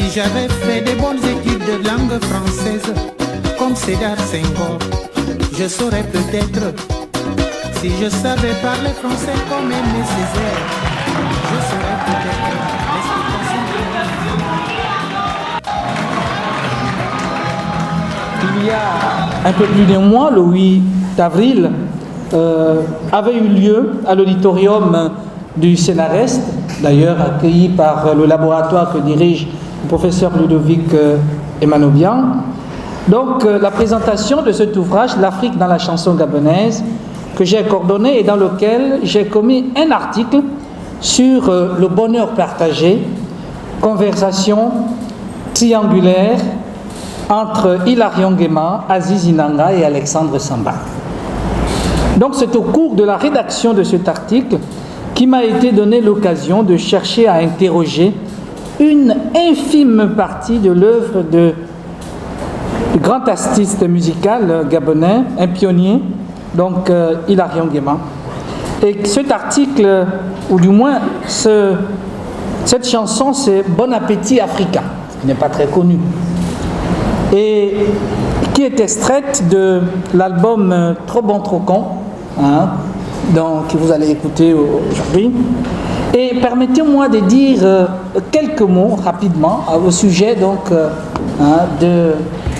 Si j'avais fait des bonnes études de langue française, comme Sédar Senghor, je saurais peut-être. Si je savais parler français comme Aimé Césaire, je saurais peut-être l'explication de... Il y a un peu plus d'un mois, le 8 avril, avait eu lieu à l'auditorium du Sénarest, d'ailleurs accueilli par le laboratoire que dirige le professeur Ludovic Emanobian. Donc la présentation de cet ouvrage, L'Afrique dans la chanson gabonaise, que j'ai coordonné et dans lequel j'ai commis un article sur le bonheur partagé, conversation triangulaire entre Hilarion Nguema, Aziz Inanga et Alexandre Samba. Donc c'est au cours de la rédaction de cet article qui m'a été donné l'occasion de chercher à interroger une infime partie de l'œuvre du grand artiste musical gabonais, un pionnier, donc Hilarion Nguema. Et cet article, ou du moins cette chanson, c'est Bon Appétit Africa, qui n'est pas très connu, et qui est extraite de l'album Trop bon, trop con, hein, donc, que vous allez écouter aujourd'hui. Et permettez-moi de dire quelques mots rapidement au sujet donc,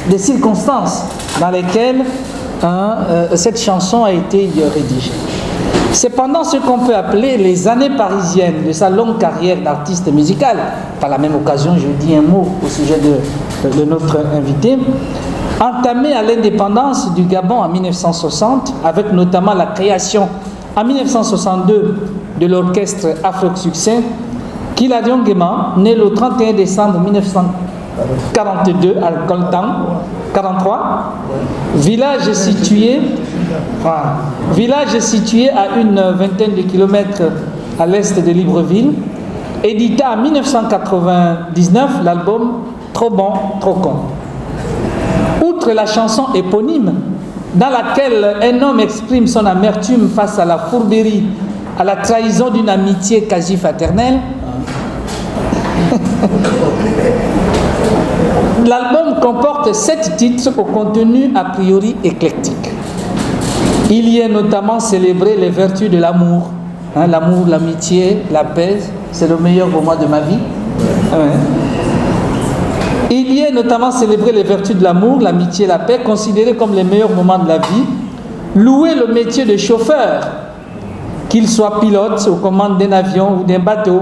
des circonstances dans lesquelles cette chanson a été rédigée. C'est pendant ce qu'on peut appeler les années parisiennes de sa longue carrière d'artiste musical. Par la même occasion, je dis un mot au sujet de notre invité. Entamé à l'indépendance du Gabon en 1960, avec notamment la création en 1962 de l'orchestre Afro-Succès, qu'Hilarion Nguema, né le 31 décembre 1942 à Coltan, 43, village situé à une vingtaine de kilomètres à l'est de Libreville, édita en 1999 l'album Trop bon, trop con. Outre la chanson éponyme, dans laquelle un homme exprime son amertume face à la fourberie, à la trahison d'une amitié quasi fraternelle, l'album comporte 7 titres au contenu a priori éclectique. Il y est notamment célébré les vertus de l'amour, hein, l'amour, l'amitié, la paix, c'est le meilleur moment de ma vie. Ouais. Il y est notamment célébré les vertus de l'amour, l'amitié, la paix, considérés comme les meilleurs moments de la vie. Louer le métier de chauffeur, qu'il soit pilote aux commandes d'un avion ou d'un bateau,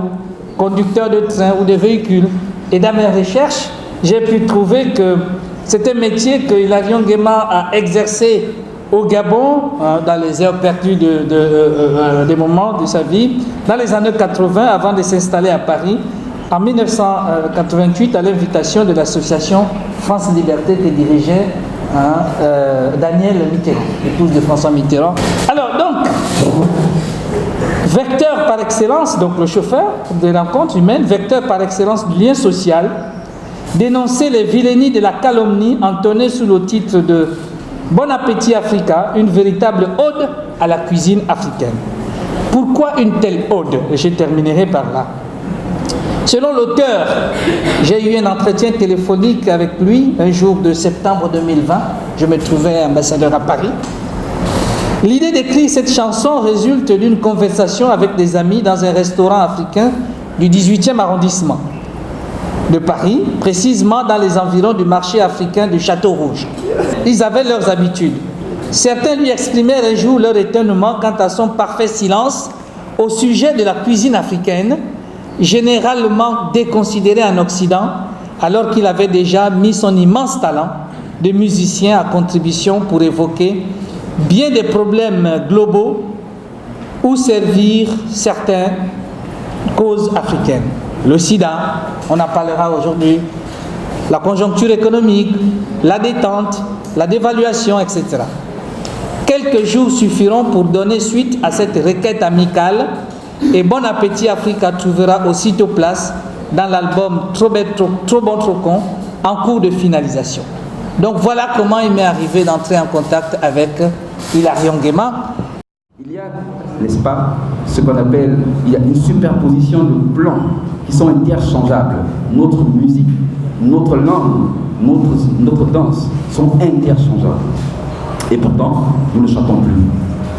conducteur de train ou de véhicule. Et dans mes recherches, j'ai pu trouver que c'est un métier que Hilarion Nguema a exercé au Gabon, dans les heures perdues des moments de sa vie, dans les années 80, avant de s'installer à Paris, en 1988, à l'invitation de l'association France Liberté que dirigeait Danielle Mitterrand, épouse de François Mitterrand. Alors donc, vecteur par excellence, donc le chauffeur des rencontres humaines, vecteur par excellence du lien social, dénoncer les vilainies de la calomnie entonnée sous le titre de Bon Appétit Africa, une véritable ode à la cuisine africaine. Pourquoi une telle ode? Je terminerai par là. Selon l'auteur, j'ai eu un entretien téléphonique avec lui un jour de septembre 2020. Je me trouvais ambassadeur à Paris. L'idée d'écrire cette chanson résulte d'une conversation avec des amis dans un restaurant africain du 18e arrondissement de Paris, précisément dans les environs du marché africain du Château Rouge. Ils avaient leurs habitudes. Certains lui exprimèrent un jour leur étonnement quant à son parfait silence au sujet de la cuisine africaine, généralement déconsidérée en Occident, alors qu'il avait déjà mis son immense talent de musicien à contribution pour évoquer bien des problèmes globaux ou servir certaines causes africaines. Le sida, on en parlera aujourd'hui, la conjoncture économique, la détente, la dévaluation, etc. Quelques jours suffiront pour donner suite à cette requête amicale et Bon Appétit Africa trouvera aussitôt place dans l'album Trop bon, trop con, en cours de finalisation. Donc voilà comment il m'est arrivé d'entrer en contact avec Hilarion Nguema. Il y a, n'est-ce pas, ce qu'on appelle, il y a une superposition de plans qui sont interchangeables. Notre musique notre langue, notre danse sont interchangeables. Et pourtant, nous ne chantons plus.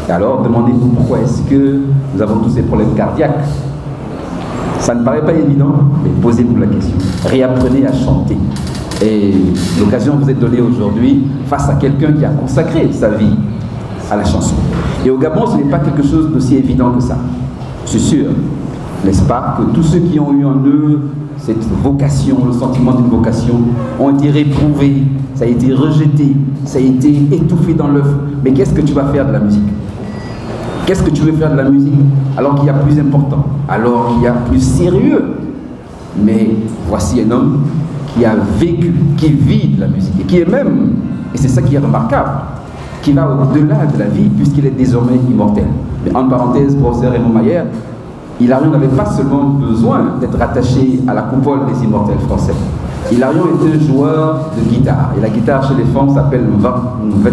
Et alors, demandez-vous pourquoi est-ce que nous avons tous ces problèmes cardiaques. Ça ne paraît pas évident, mais posez-vous la question. Réapprenez à chanter. Et l'occasion vous est donnée aujourd'hui face à quelqu'un qui a consacré sa vie à la chanson. Et au Gabon, ce n'est pas quelque chose d'aussi évident que ça. Je suis sûr, n'est-ce pas, que tous ceux qui ont eu en eux cette vocation, le sentiment d'une vocation, ont été réprouvés, ça a été rejeté, ça a été étouffé dans l'œuf. Mais qu'est-ce que tu vas faire de la musique? Qu'est-ce que tu veux faire de la musique alors qu'il y a plus important, alors qu'il y a plus sérieux? Mais voici un homme qui a vécu, qui vit de la musique, et qui est même, et c'est ça qui est remarquable, qui va au-delà de la vie, puisqu'il est désormais immortel. Mais en parenthèse, professeur Raymond Mayer, Hilarion n'avait pas seulement besoin d'être attaché à la coupole des immortels français. Hilarion était un joueur de guitare, et la guitare chez les femmes s'appelle Mvet.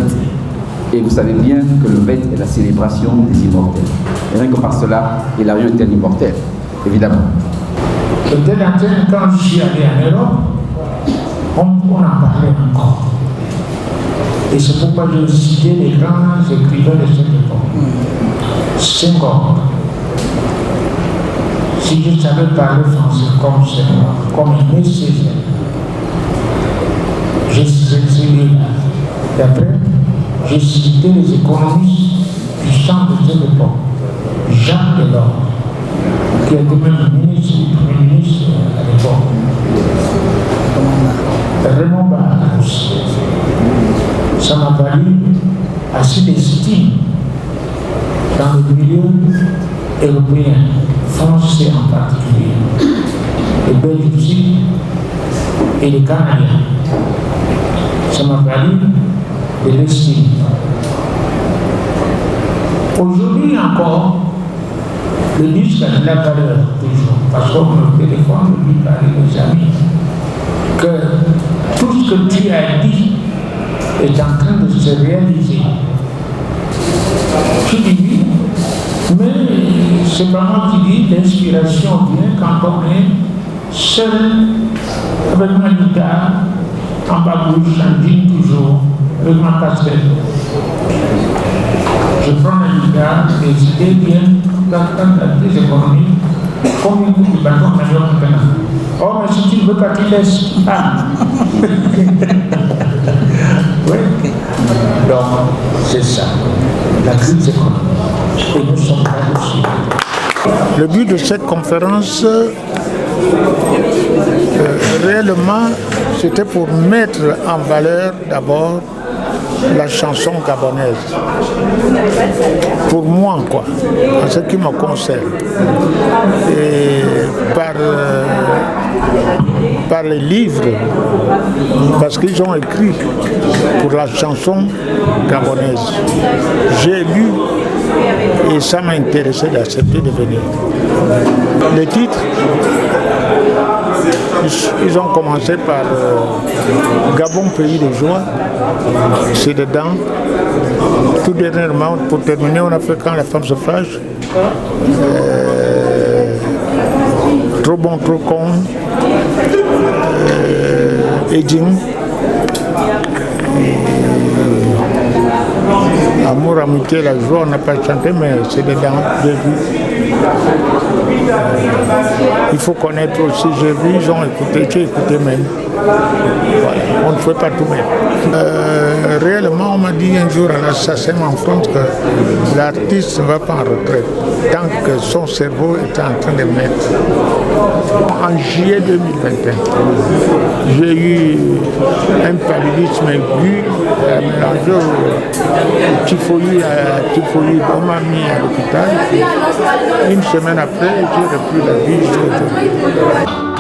Et vous savez bien que le Mvet est la célébration des immortels. Et rien que par cela, Hilarion était un immortel, évidemment. Peut-être quand je suis allé en Europe, on en parlait encore. Et c'est pourquoi je citais les grands écrivains de cette époque. Senghor. Si je savais parler français comme Senghor, comme Aimé Césaire, j'ai cité là. Et après, j'ai cité les économistes du champ de cette époque. Jacques Delors, qui était même Premier ministre à l'époque. Raymond Barre aussi. Ça m'a valu assez d'estime dans le milieu européen, français en particulier, les Belgiques et les Canadiens. Ça m'a valu de l'estime. Aujourd'hui encore, le disque a de la valeur toujours, parce qu'on me téléphone, on me dit par les amis, que tout ce que tu as dit est en train de se réaliser. Tu dis oui, mais c'est pas moi qui dis, l'inspiration vient quand on est seul avec ma guitare, en babouche, en jean toujours, avec ma casquette. Je prends la guitare, les idées viennent dans des économies, comme une coupe de bâton majeur maintenant. Oh, mais si tu veux qu'à tu laisses. Ah. Oui. Donc, c'est ça. La crise économique. Et nous sommes là aussi. Le but de cette conférence, réellement, c'était pour mettre en valeur d'abord la chanson gabonaise. Pour moi, quoi, en ce qui me concerne. Et par les livres, parce qu'ils ont écrit pour la chanson gabonaise. J'ai lu et ça m'a intéressé d'accepter de venir. Les titres, ils ont commencé par Gabon, pays de joie, c'est dedans. Tout dernièrement, pour terminer, on a fait Quand la femme se fâche, Trop bon, trop con, Edging, Amour, amitié, la joie, on n'a pas chanté, mais c'est dedans, j'ai vu. Il faut connaître aussi, j'ai vu, ils ont écouté, j'ai écouté même. Voilà, on ne fait pas tout même. Réellement, on m'a dit un jour à l'assassin en France que l'artiste ne va pas en retraite tant que son cerveau est en train de mettre. En juillet 2021, j'ai eu un paludisme aigu mélangé au typhoïde. On m'a mis à l'hôpital. Une semaine après, j'ai repris la vie jusqu'à aujourd'hui.